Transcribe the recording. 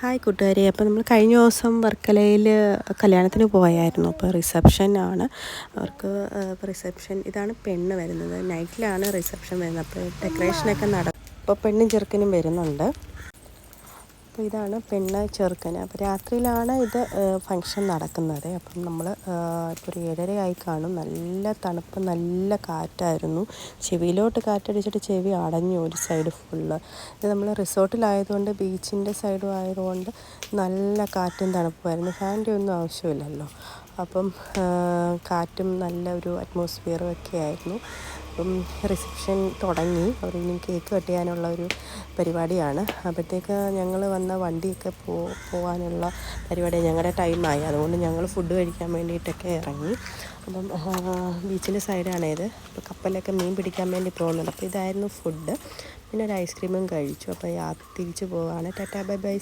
Hi കൂട്ടുകാരെ, അപ്പോൾ നമ്മൾ കഴിഞ്ഞ ദിവസം വർക്കലയിൽ കല്യാണത്തിന് പോയായിരുന്നു. അപ്പോൾ റിസപ്ഷനാണ് അവർക്ക്. ഇപ്പോൾ റിസപ്ഷൻ ഇതാണ് പെണ്ണ് വരുന്നത്. നൈറ്റിലാണ് റിസപ്ഷൻ വരുന്നത്. അപ്പോൾ ഡെക്കറേഷനൊക്കെ അപ്പോൾ പെണ്ണും ചെറുക്കനും വരുന്നുണ്ട്. അപ്പോൾ ഇതാണ് പെണ്ണ് ചെറുക്കന്. അപ്പോൾ രാത്രിയിലാണ് ഇത് ഫങ്ഷൻ നടക്കുന്നത്. അപ്പം നമ്മൾ ഇപ്പോൾ ഒരു 7:30 ആയി കാണും. നല്ല തണുപ്പ്, നല്ല കാറ്റായിരുന്നു. ചെവിയിലോട്ട് കാറ്റടിച്ചിട്ട് ചെവി അടഞ്ഞു ഒരു സൈഡ് ഫുള്ള്. ഇത് നമ്മൾ റിസോർട്ടിലായതുകൊണ്ട് ബീച്ചിൻ്റെ സൈഡും ആയതുകൊണ്ട് നല്ല കാറ്റും തണുപ്പുമായിരുന്നു. ഫാനിൻ്റെ ഒന്നും ആവശ്യമില്ലല്ലോ. അപ്പം കാറ്റും നല്ല ഒരു അറ്റ്മോസ്ഫിയറും ഒക്കെ ആയിരുന്നു. അപ്പം റിസപ്ഷൻ തുടങ്ങി. അവർ ഇനി കേക്ക് കട്ട് ചെയ്യാനുള്ള ഒരു പരിപാടിയാണ്. അപ്പോഴത്തേക്ക് ഞങ്ങൾ വന്ന വണ്ടിയൊക്കെ പോകാനുള്ള പരിപാടിയാണ്. ഞങ്ങളുടെ ടൈമായി. അതുകൊണ്ട് ഞങ്ങൾ ഫുഡ് കഴിക്കാൻ വേണ്ടിയിട്ടൊക്കെ ഇറങ്ങി. അപ്പം ബീച്ചിൻ്റെ സൈഡാണേത്. അപ്പോൾ കപ്പലൊക്കെ മീൻ പിടിക്കാൻ വേണ്ടി പോകുന്നുണ്ട്. അപ്പോൾ ഇതായിരുന്നു ഫുഡ്. പിന്നെ ഒരു ഐസ്ക്രീമും കഴിച്ചു. അപ്പോൾ തിരിച്ചു പോവുകയാണ്. Tata bye bye.